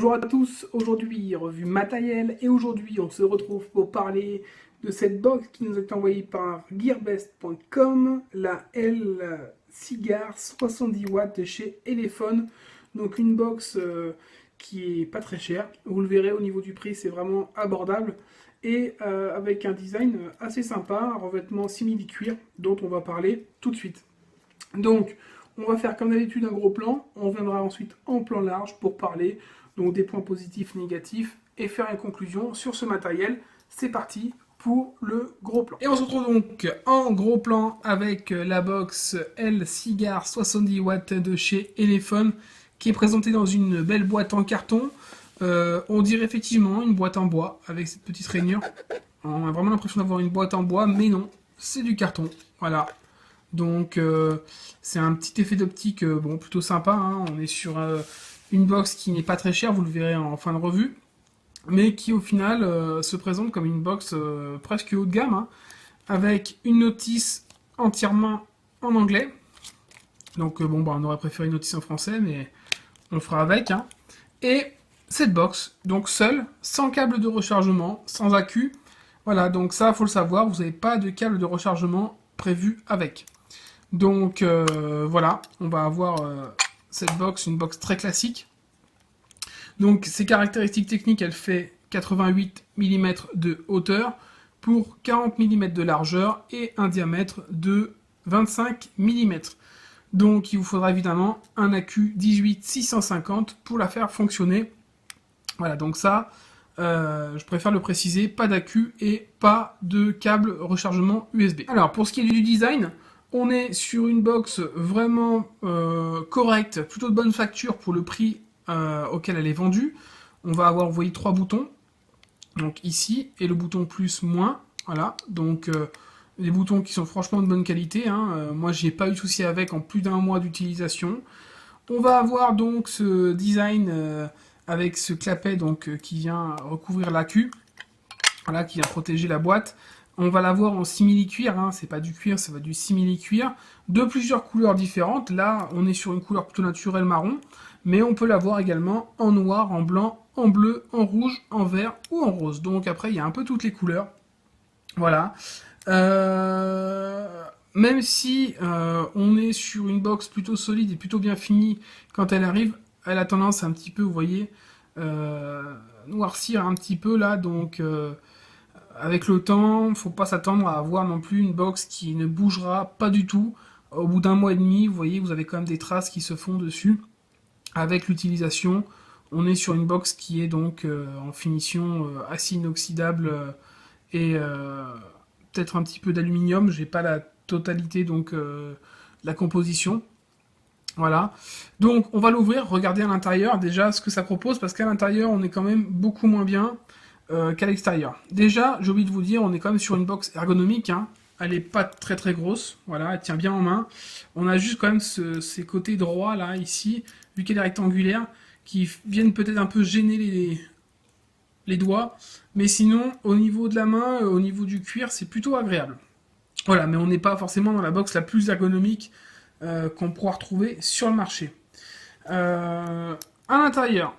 Bonjour à tous, aujourd'hui revue matérielle et aujourd'hui on se retrouve pour parler de cette box qui nous est envoyée par gearbest.com, la L Cigar 70 watts de chez Elephone. Donc une box qui est pas très chère, vous le verrez au niveau du prix c'est vraiment abordable et avec un design assez sympa, un revêtement simili-cuir dont on va parler tout de suite. Donc on va faire comme d'habitude un gros plan, on viendra ensuite en plan large pour parler donc des points positifs, négatifs, et faire une conclusion sur ce matériel. C'est parti pour le gros plan. Et on se retrouve donc en gros plan avec la box L Cigar 70 watts de chez Elephone, qui est présentée dans une belle boîte en carton. On dirait effectivement une boîte en bois, avec cette petite rainure. On a vraiment l'impression d'avoir une boîte en bois, mais non, c'est du carton. Voilà. Donc c'est un petit effet d'optique bon, plutôt sympa, hein. On est sur une box qui n'est pas très chère, vous le verrez en fin de revue, mais qui au final se présente comme une box presque haut de gamme, hein, avec une notice entièrement en anglais. Donc bon, bah, on aurait préféré une notice en français, mais on fera avec, hein. Et cette box, donc seule, sans câble de rechargement, sans accu. Voilà, donc ça, faut le savoir, vous n'avez pas de câble de rechargement prévu avec. Donc voilà, on va avoir cette box, une box très classique. Donc ses caractéristiques techniques, elle fait 88 mm de hauteur pour 40 mm de largeur et un diamètre de 25 mm. Donc il vous faudra évidemment un accu 18650 pour la faire fonctionner. Voilà, donc ça, je préfère le préciser, pas d'accu et pas de câble rechargement USB. Alors pour ce qui est du design, on est sur une box vraiment correcte, plutôt de bonne facture pour le prix auquel elle est vendue. On va avoir, vous voyez, 3 boutons. Donc ici, et le bouton plus, moins. Voilà, donc des boutons qui sont franchement de bonne qualité, hein. Moi, j'ai pas eu de souci avec en plus d'un mois d'utilisation. On va avoir donc ce design avec ce clapet donc, qui vient recouvrir l'accu. Voilà, qui vient protéger la boîte. On va l'avoir en simili-cuir, hein, c'est pas du cuir, ça va du simili-cuir, de plusieurs couleurs différentes. Là, on est sur une couleur plutôt naturelle marron, mais on peut l'avoir également en noir, en blanc, en bleu, en rouge, en vert ou en rose. Donc après, il y a un peu toutes les couleurs. Voilà. Même si on est sur une box plutôt solide et plutôt bien finie, quand elle arrive, elle a tendance à un petit peu, vous voyez, noircir un petit peu là, donc... avec le temps, faut pas s'attendre à avoir non plus une box qui ne bougera pas du tout. Au bout d'un mois et demi, vous voyez, vous avez quand même des traces qui se font dessus. Avec l'utilisation, on est sur une box qui est donc en finition acier inoxydable et peut-être un petit peu d'aluminium. J'ai pas la totalité donc la composition. Voilà. Donc on va l'ouvrir, regarder à l'intérieur déjà ce que ça propose, parce qu'à l'intérieur on est quand même beaucoup moins bien qu'à l'extérieur. Déjà, j'ai oublié de vous dire, on est quand même sur une box ergonomique, hein. Elle est pas très très grosse, voilà, elle tient bien en main. On a juste quand même ces côtés droits là, ici, vu qu'elle est rectangulaire, qui viennent peut-être un peu gêner les doigts, mais sinon, au niveau de la main, au niveau du cuir, c'est plutôt agréable. Voilà, mais on n'est pas forcément dans la box la plus ergonomique qu'on pourra retrouver sur le marché. À l'intérieur,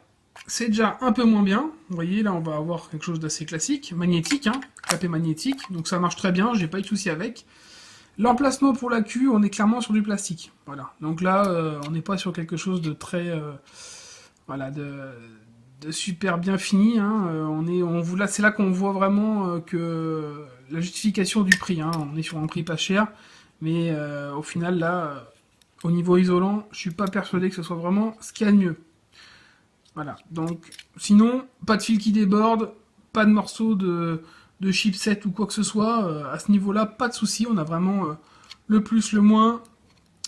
c'est déjà un peu moins bien. Vous voyez, là, on va avoir quelque chose d'assez classique. Magnétique, hein, clapet magnétique. Donc ça marche très bien, j'ai pas eu de souci avec. L'emplacement pour l'accu, on est clairement sur du plastique. Voilà. Donc là, on n'est pas sur quelque chose de très... voilà, de super bien fini, hein. Là, c'est là qu'on voit vraiment que la justification du prix, hein. On est sur un prix pas cher. Mais au final, là, au niveau isolant, je suis pas persuadé que ce soit vraiment ce qu'il y a de mieux. Voilà, donc sinon, pas de fil qui déborde, pas de morceaux de chipset ou quoi que ce soit, à ce niveau-là, pas de souci, on a vraiment le plus, le moins,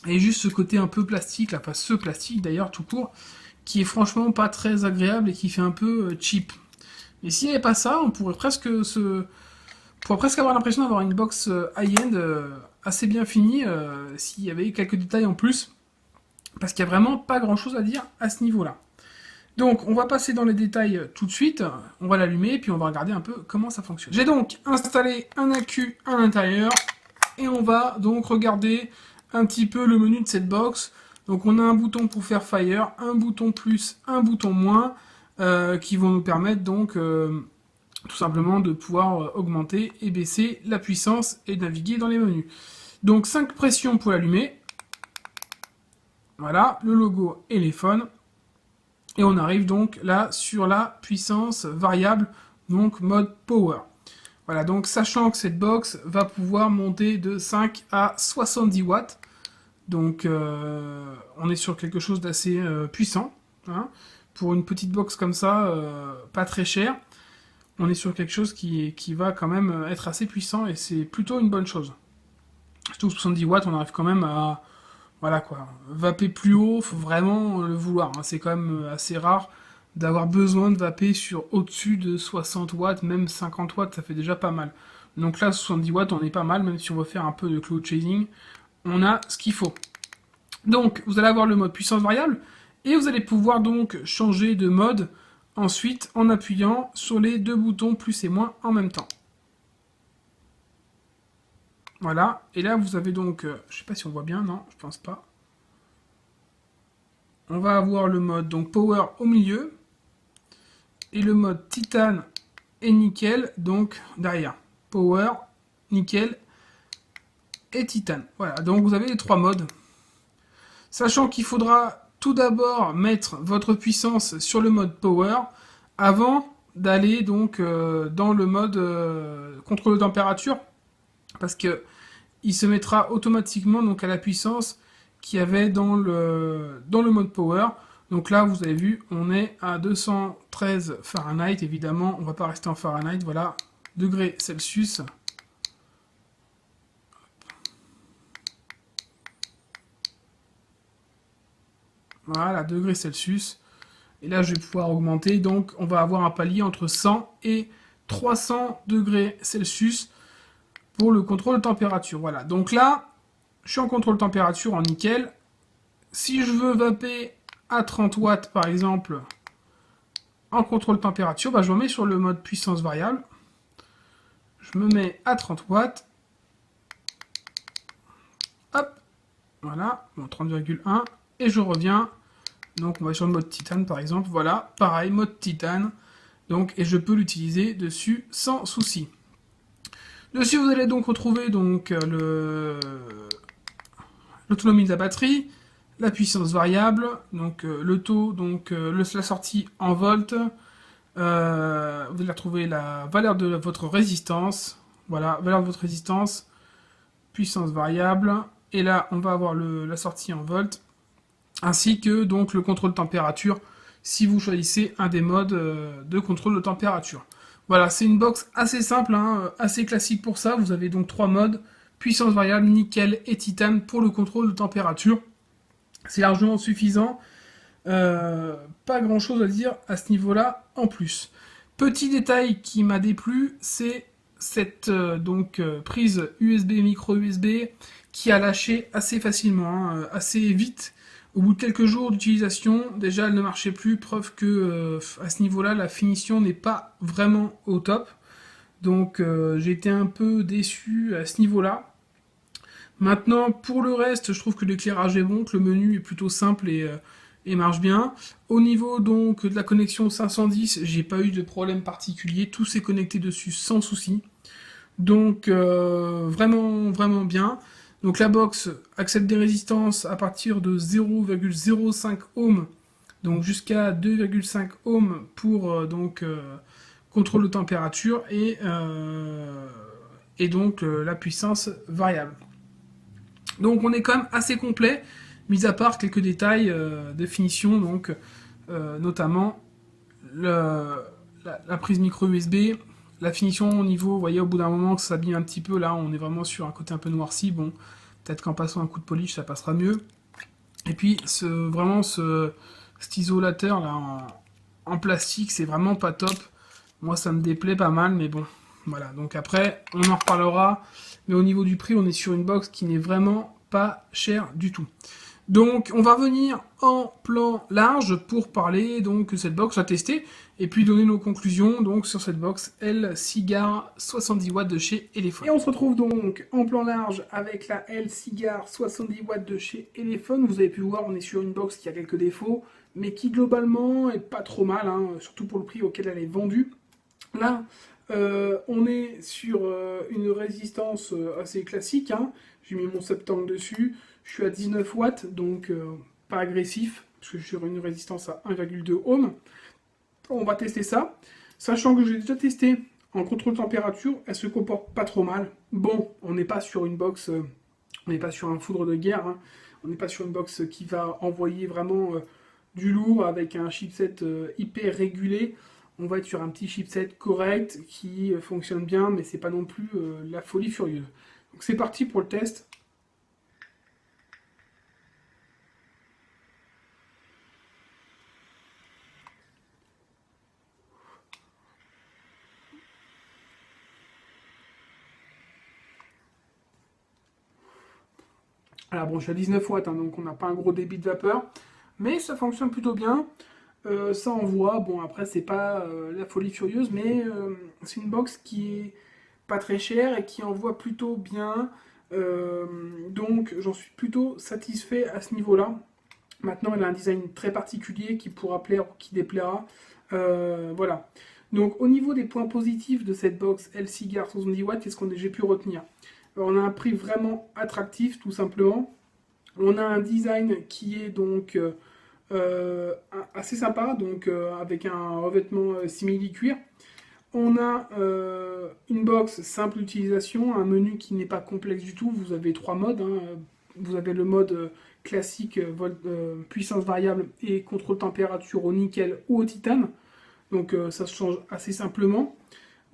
et juste ce côté un peu plastique, là, enfin ce plastique d'ailleurs, tout court, qui est franchement pas très agréable et qui fait un peu cheap. Mais s'il n'y avait pas ça, on pourrait presque avoir l'impression d'avoir une box high-end assez bien finie, s'il y avait quelques détails en plus, parce qu'il n'y a vraiment pas grand-chose à dire à ce niveau-là. Donc, on va passer dans les détails tout de suite, on va l'allumer, puis on va regarder un peu comment ça fonctionne. J'ai donc installé un accu à l'intérieur, et on va donc regarder un petit peu le menu de cette box. Donc, on a un bouton pour faire fire, un bouton plus, un bouton moins, qui vont nous permettre donc tout simplement de pouvoir augmenter et baisser la puissance et naviguer dans les menus. Donc 5 pressions pour l'allumer. Voilà, le logo Elephone. Et on arrive donc là sur la puissance variable, donc mode power. Voilà, donc sachant que cette box va pouvoir monter de 5 à 70 watts. Donc on est sur quelque chose d'assez puissant. Hein. Pour une petite box comme ça, pas très cher, on est sur quelque chose qui va quand même être assez puissant et c'est plutôt une bonne chose. Surtout 70 watts, on arrive quand même à... Voilà quoi, vaper plus haut, faut vraiment le vouloir. Hein. C'est quand même assez rare d'avoir besoin de vaper sur au-dessus de 60 watts, même 50 watts, ça fait déjà pas mal. Donc là, 70 watts, on est pas mal, même si on veut faire un peu de cloud chasing, on a ce qu'il faut. Donc, vous allez avoir le mode puissance variable, et vous allez pouvoir donc changer de mode ensuite en appuyant sur les deux boutons plus et moins en même temps. Voilà, et là vous avez donc, je sais pas si on voit bien, non, je pense pas. On va avoir le mode donc Power au milieu, et le mode Titane et Nickel donc derrière. Power, Nickel et Titane. Voilà, donc vous avez les trois modes. Sachant qu'il faudra tout d'abord mettre votre puissance sur le mode Power avant d'aller donc dans le mode contrôle de température, parce que il se mettra automatiquement donc à la puissance qu'il y avait dans le mode Power. Donc là, vous avez vu, on est à 213 Fahrenheit. Évidemment, on va pas rester en Fahrenheit. Voilà, degrés Celsius. Voilà, degrés Celsius. Et là, je vais pouvoir augmenter. Donc, on va avoir un palier entre 100 et 300 degrés Celsius pour le contrôle de température. Voilà, donc là, je suis en contrôle de température en nickel. Si je veux vaper à 30 watts, par exemple, en contrôle de température, bah, je me mets sur le mode puissance variable. Je me mets à 30 watts. Hop, voilà, bon, 30,1. Et je reviens. Donc, on va sur le mode titane, par exemple. Voilà, pareil, mode titane. Donc, et je peux l'utiliser dessus sans souci. Dessus, vous allez donc retrouver donc l'autonomie de la batterie, la puissance variable, donc le taux, donc la sortie en volts. Vous allez retrouver la valeur de votre résistance. Voilà, valeur de votre résistance, puissance variable. Et là, on va avoir la sortie en volts, ainsi que donc le contrôle de température, si vous choisissez un des modes de contrôle de température. Voilà, c'est une box assez simple, hein, assez classique pour ça. Vous avez donc trois modes, puissance variable, nickel et titane pour le contrôle de température. C'est largement suffisant. Pas grand chose à dire à ce niveau-là en plus. Petit détail qui m'a déplu, c'est cette prise USB, micro USB, qui a lâché assez facilement, hein, assez vite. Au bout de quelques jours d'utilisation, déjà elle ne marchait plus, preuve que à ce niveau-là, la finition n'est pas vraiment au top. Donc j'ai été un peu déçu à ce niveau-là. Maintenant, pour le reste, je trouve que l'éclairage est bon, que le menu est plutôt simple et marche bien. Au niveau donc de la connexion 510, j'ai pas eu de problème particulier, tout s'est connecté dessus sans souci. Donc vraiment vraiment bien. Donc la box accepte des résistances à partir de 0,05 ohms, donc jusqu'à 2,5 ohms pour contrôle de température et donc la puissance variable. Donc on est quand même assez complet, mis à part quelques détails de finition, donc notamment la prise micro USB, la finition au niveau, vous voyez au bout d'un moment que ça s'abîme un petit peu, là on est vraiment sur un côté un peu noirci, bon, peut-être qu'en passant un coup de polish ça passera mieux. Et puis cet isolateur là en plastique, c'est vraiment pas top, moi ça me déplaît pas mal, mais bon, voilà, donc après on en reparlera, mais au niveau du prix on est sur une box qui n'est vraiment pas chère du tout. Donc on va revenir en plan large pour parler donc de cette box à tester et puis donner nos conclusions donc sur cette box L-Cigar 70 watts de chez Elephone. Et on se retrouve donc en plan large avec la L-Cigar 70 watts de chez Elephone. Vous avez pu voir, on est sur une box qui a quelques défauts, mais qui globalement est pas trop mal, hein, surtout pour le prix auquel elle est vendue. Là, on est sur une résistance assez classique, hein. J'ai mis mon septangle dessus, je suis à 19 watts, donc pas agressif, parce que je suis sur une résistance à 1,2 ohm. On va tester ça, sachant que j'ai déjà testé en contrôle température, elle se comporte pas trop mal. Bon, on n'est pas sur une box, on n'est pas sur un foudre de guerre, hein. On n'est pas sur une box qui va envoyer vraiment du lourd avec un chipset hyper régulé. On va être sur un petit chipset correct qui fonctionne bien, mais c'est pas non plus la folie furieuse. Donc c'est parti pour le test. Alors bon, je suis à 19 watts, hein, donc on n'a pas un gros débit de vapeur, mais ça fonctionne plutôt bien. Ça envoie, bon après c'est pas la folie furieuse, mais c'est une box qui est pas très chère et qui envoie plutôt bien. Donc j'en suis plutôt satisfait à ce niveau-là. Maintenant elle a un design très particulier qui pourra plaire ou qui déplaira. Voilà. Donc au niveau des points positifs de cette box L-Cigar 70 watts, qu'est-ce que j'ai pu retenir? On a un prix vraiment attractif tout simplement. On a un design qui est donc assez sympa, donc avec un revêtement simili-cuir. On a une box simple d'utilisation, un menu qui n'est pas complexe du tout. Vous avez trois modes, hein. Vous avez le mode classique, puissance variable et contrôle température au nickel ou au titane. Donc ça se change assez simplement.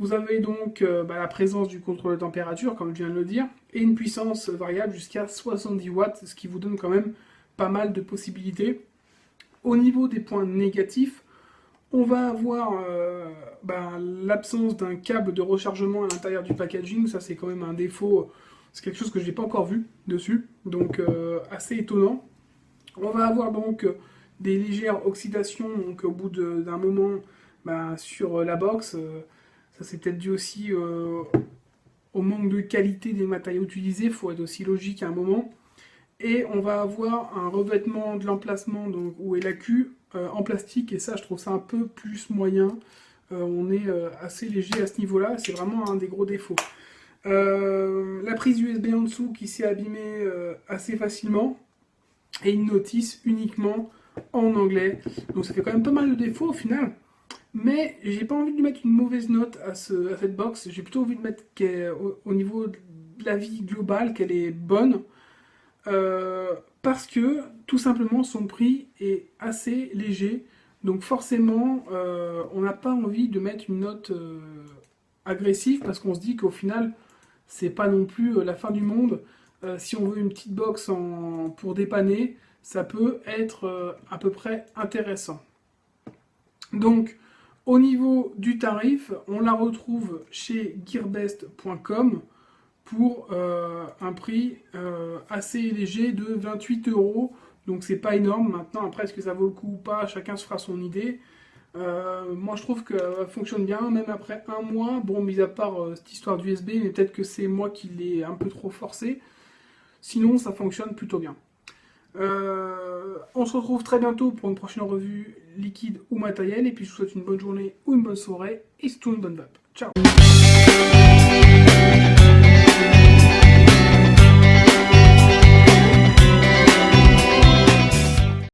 Vous avez donc la présence du contrôle de température, comme je viens de le dire, et une puissance variable jusqu'à 70 watts, ce qui vous donne quand même pas mal de possibilités. Au niveau des points négatifs, on va avoir l'absence d'un câble de rechargement à l'intérieur du packaging. Ça, c'est quand même un défaut. C'est quelque chose que je n'ai pas encore vu dessus, donc assez étonnant. On va avoir donc des légères oxydations donc, au bout d'un moment sur la box. Ça, c'est peut-être dû aussi au manque de qualité des matériaux utilisés. Il faut être aussi logique à un moment. Et on va avoir un revêtement de l'emplacement où est la queue en plastique, et ça je trouve ça un peu plus moyen. On est assez léger à ce niveau-là, c'est vraiment un des gros défauts. La prise USB en dessous qui s'est abîmée assez facilement, et une notice uniquement en anglais. Donc ça fait quand même pas mal de défauts au final. Mais j'ai pas envie de lui mettre une mauvaise note à cette box, j'ai plutôt envie de mettre au niveau de la vie globale qu'elle est bonne. Parce que tout simplement son prix est assez léger, donc forcément on n'a pas envie de mettre une note agressive, parce qu'on se dit qu'au final c'est pas non plus la fin du monde. Si on veut une petite box pour dépanner, ça peut être à peu près intéressant. Donc au niveau du tarif, on la retrouve chez gearbest.com pour un prix assez léger de 28 €. Donc c'est pas énorme. Maintenant, après, est-ce que ça vaut le coup ou pas? Chacun se fera son idée. Moi, je trouve qu'elle fonctionne bien, même après un mois. Bon, mis à part cette histoire d'USB, mais peut-être que c'est moi qui l'ai un peu trop forcé. Sinon, ça fonctionne plutôt bien. On se retrouve très bientôt pour une prochaine revue liquide ou matérielle. Et puis, je vous souhaite une bonne journée ou une bonne soirée. Et surtout une bonne vape. Ciao!